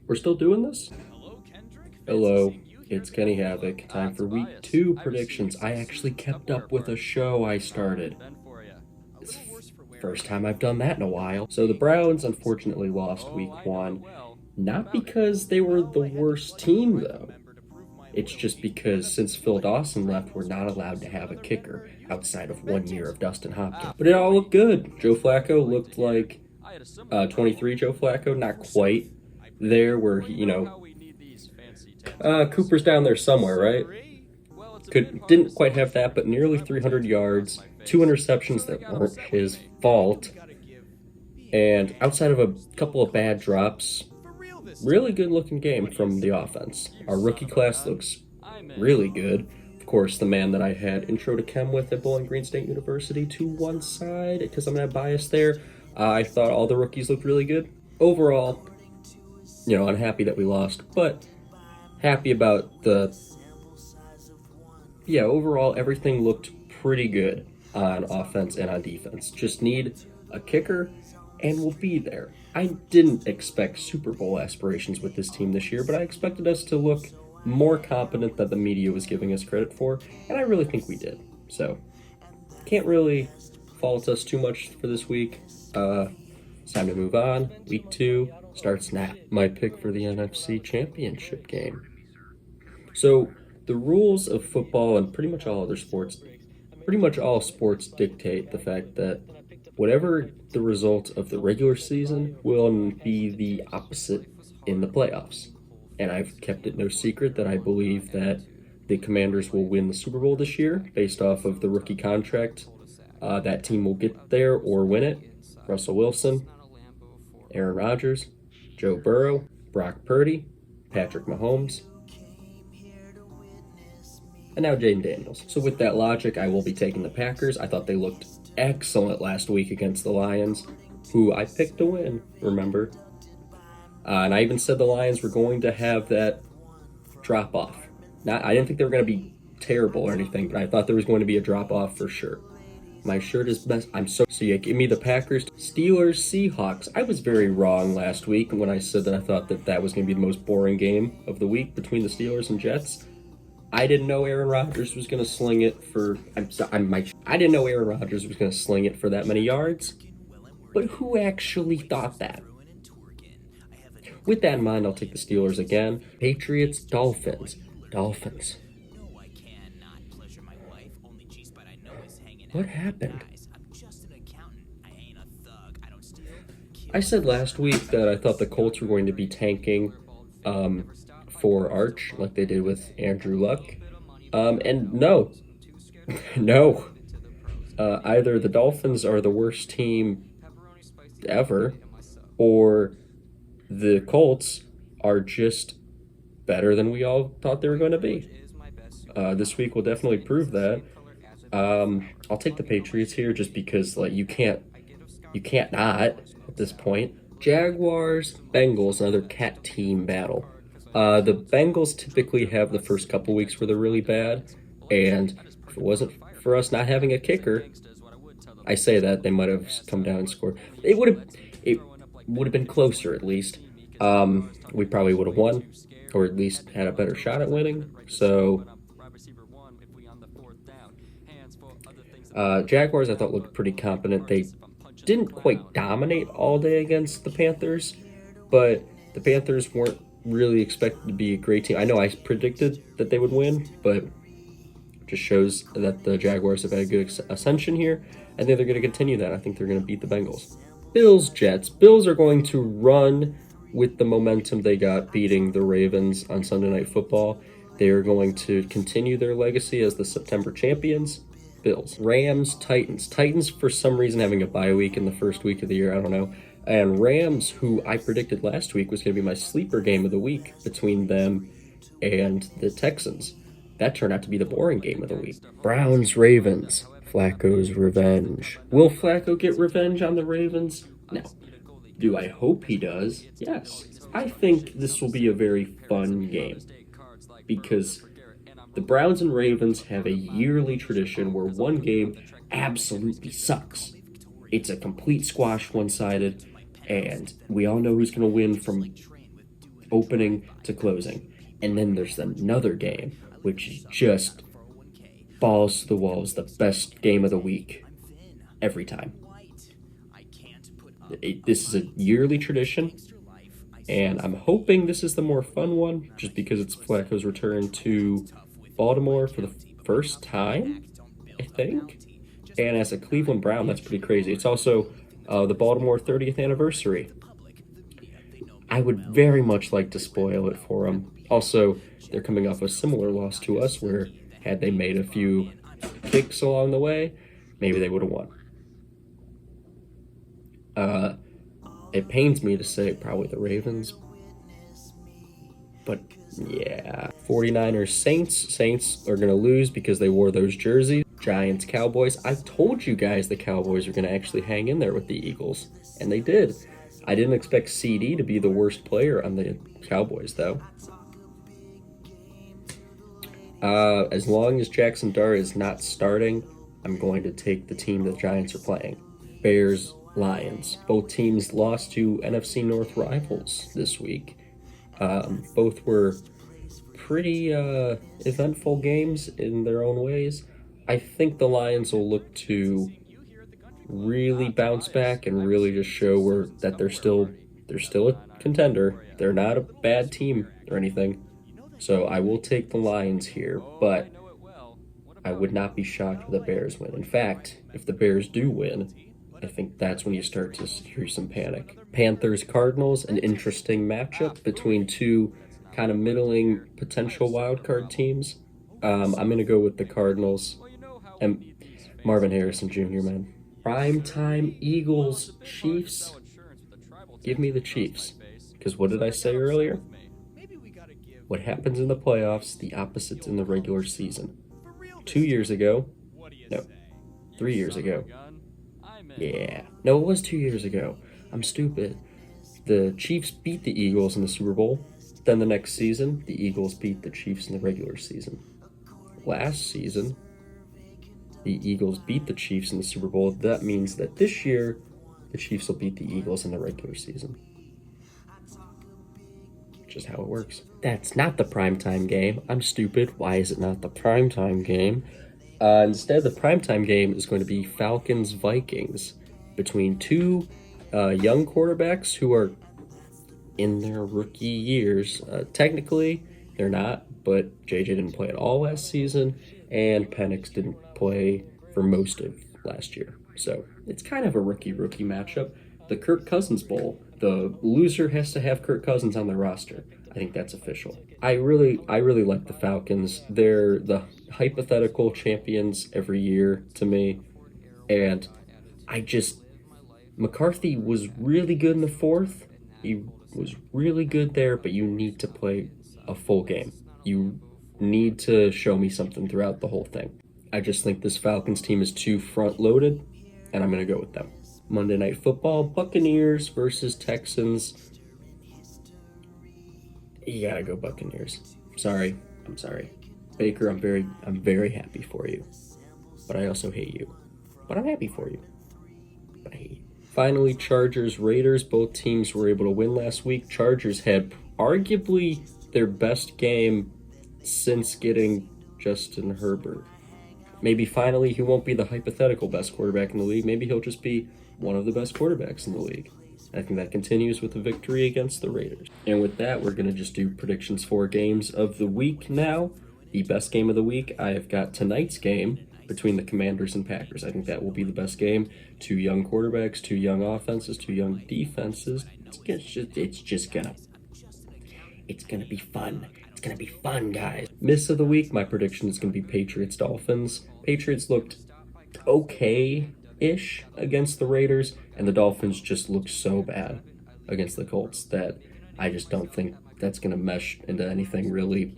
We're still doing this? Hello, it's Kenny Havoc. Time for week 2 predictions. I actually kept up with a show I started. It's the first time I've done that in a while. So the Browns unfortunately lost week 1. Not because they were the worst team, though. It's just because since Phil Dawson left, we're not allowed to have a kicker outside of 1 year of Dustin Hopkins. But it all looked good. Joe Flacco looked like 23 Joe Flacco, not quite there where Cooper's down there somewhere, right? Didn't quite have that, but nearly 300 yards, 2 interceptions that weren't his fault, and outside of a couple of bad drops, really good looking game from the offense. Our rookie class looks really good. Of course, the man that I had intro to chem with at Bowling Green State University to one side, because I'm going to have bias there. I thought all the rookies looked really good. Overall, unhappy that we lost, but happy about overall everything looked pretty good on offense and on defense. Just need a kicker and we'll be there. I didn't expect Super Bowl aspirations with this team this year, but I expected us to look more competent than the media was giving us credit for, and I really think we did. So, can't really fault us too much for this week. It's time to move on. Week 2 starts now. My pick for the NFC Championship game. So, the rules of football and pretty much all sports dictate the fact that whatever the result of the regular season will be the opposite in the playoffs. And I've kept it no secret that I believe that the Commanders will win the Super Bowl this year based off of the rookie contract. That team will get there or win it. Russell Wilson, Aaron Rodgers, Joe Burrow, Brock Purdy, Patrick Mahomes, and now Jaden Daniels. So with that logic, I will be taking the Packers. I thought they looked excellent last week against the Lions, who I picked to win, remember? And I even said the Lions were going to have that drop-off. I didn't think they were going to be terrible or anything, but I thought there was going to be a drop-off for sure. My shirt is best. So you give me the Packers, Steelers, Seahawks. I was very wrong last week when I said that I thought that was going to be the most boring game of the week between the Steelers and Jets. I didn't know Aaron Rodgers was going to sling it for. I didn't know Aaron Rodgers was going to sling it for that many yards. But who actually thought that? With that in mind, I'll take the Steelers again. Patriots, Dolphins. What happened? I said last week that I thought the Colts were going to be tanking for Arch, like they did with Andrew Luck. And no. No. Either the Dolphins are the worst team ever, or the Colts are just better than we all thought they were going to be. This week will definitely prove that. I'll take the Patriots here just because you can't not at this point. Jaguars, Bengals, another cat team battle. The Bengals typically have the first couple weeks where they're really bad, and if it wasn't for us not having a kicker, I say that they might have come down and scored. It would have been closer at least. We probably would have won, or at least had a better shot at winning. So, Jaguars I thought looked pretty competent. They didn't quite dominate all day against the Panthers, but the Panthers weren't really expected to be a great team. I know I predicted that they would win, but it just shows that the Jaguars have had a good ascension here. I think they're going to continue that. I think they're going to beat the Bengals. Bills, Jets. Bills are going to run with the momentum they got beating the Ravens on Sunday Night Football. They are going to continue their legacy as the September champions. Bills. Rams, Titans. Titans, for some reason, having a bye week in the first week of the year. I don't know. And Rams, who I predicted last week was going to be my sleeper game of the week between them and the Texans. That turned out to be the boring game of the week. Browns, Ravens. Flacco's revenge. Will Flacco get revenge on the Ravens? No. Do I hope he does? Yes. I think this will be a very fun game because the Browns and Ravens have a yearly tradition where one game absolutely sucks. It's a complete squash, one-sided, and we all know who's going to win from opening to closing. And then there's another game, which is just balls to the walls, the best game of the week every time. This is a yearly tradition, and I'm hoping this is the more fun one, just because it's Flacco's return to Baltimore for the first time, I think. And as a Cleveland Brown, that's pretty crazy. It's also the Baltimore 30th anniversary. I would very much like to spoil it for them. Also, they're coming off a similar loss to us, where had they made a few kicks along the way, maybe they would have won. It pains me to say probably the Ravens, but yeah. 49ers Saints. Saints are going to lose because they wore those jerseys. Giants Cowboys. I told you guys the Cowboys are going to actually hang in there with the Eagles, and they did. I didn't expect CD to be the worst player on the Cowboys, though. As long as Jackson Dart is not starting, I'm going to take the team the Giants are playing. Bears, Lions. Both teams lost to NFC North rivals this week. Both were pretty eventful games in their own ways. I think the Lions will look to really bounce back and really just show that they're still a contender. They're not a bad team or anything. So I will take the Lions here, but I would not be shocked if the Bears win. In fact, if the Bears do win, I think that's when you start to hear some panic. Panthers Cardinals, an interesting matchup between two kind of middling potential wildcard teams. I'm going to go with the Cardinals and Marvin Harrison Jr., man. Primetime Eagles Chiefs. Give me the Chiefs. Because what did I say earlier? What happens in the playoffs, the opposite's in the regular season. 2 years ago. No. 3 years ago. Yeah. No, it was 2 years ago. I'm stupid. The Chiefs beat the Eagles in the Super Bowl. Then the next season, the Eagles beat the Chiefs in the regular season. Last season, the Eagles beat the Chiefs in the Super Bowl. That means that this year, the Chiefs will beat the Eagles in the regular season. Just how it works. That's not the primetime game. I'm stupid. Why is it not the primetime game? Instead, the primetime game is going to be Falcons-Vikings, between two young quarterbacks who are in their rookie years. Technically, they're not, but JJ didn't play at all last season, and Penix didn't play for most of last year. So it's kind of a rookie-rookie matchup. The Kirk Cousins Bowl. The loser has to have Kirk Cousins on their roster. I think that's official. I really like the Falcons. They're the hypothetical champions every year to me. And McCarthy was really good in the fourth. He was really good there, but you need to play a full game. You need to show me something throughout the whole thing. I just think this Falcons team is too front-loaded, and I'm going to go with them. Monday Night Football, Buccaneers versus Texans. You gotta go Buccaneers. I'm sorry. Baker, I'm very happy for you. But I also hate you. But I'm happy for you. But I hate you. Finally, Chargers, Raiders. Both teams were able to win last week. Chargers had arguably their best game since getting Justin Herbert. Maybe finally he won't be the hypothetical best quarterback in the league. Maybe he'll just be one of the best quarterbacks in the league. I think that continues with the victory against the Raiders. And with that, we're going to just do predictions for games of the week now. The best game of the week, I have got tonight's game between the Commanders and Packers. I think that will be the best game. Two young quarterbacks, two young offenses, two young defenses. It's gonna be fun. It's gonna be fun, guys. Miss of the week, my prediction is gonna be Patriots-Dolphins. Patriots looked okay-ish against the Raiders, and the Dolphins just looked so bad against the Colts that I just don't think that's gonna mesh into anything really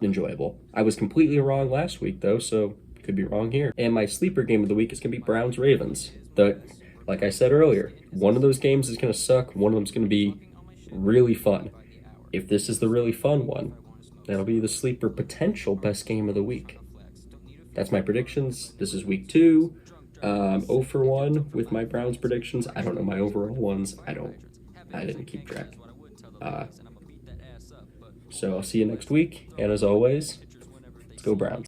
enjoyable. I was completely wrong last week, though, so could be wrong here. And my sleeper game of the week is going to be Browns-Ravens. Like I said earlier, one of those games is going to suck. One of them's going to be really fun. If this is the really fun one, that'll be the sleeper potential best game of the week. That's my predictions. This is week 2. 0 for 1 with my Browns predictions. I don't know my overall ones. I didn't keep track. So I'll see you next week. And as always, let's go Browns.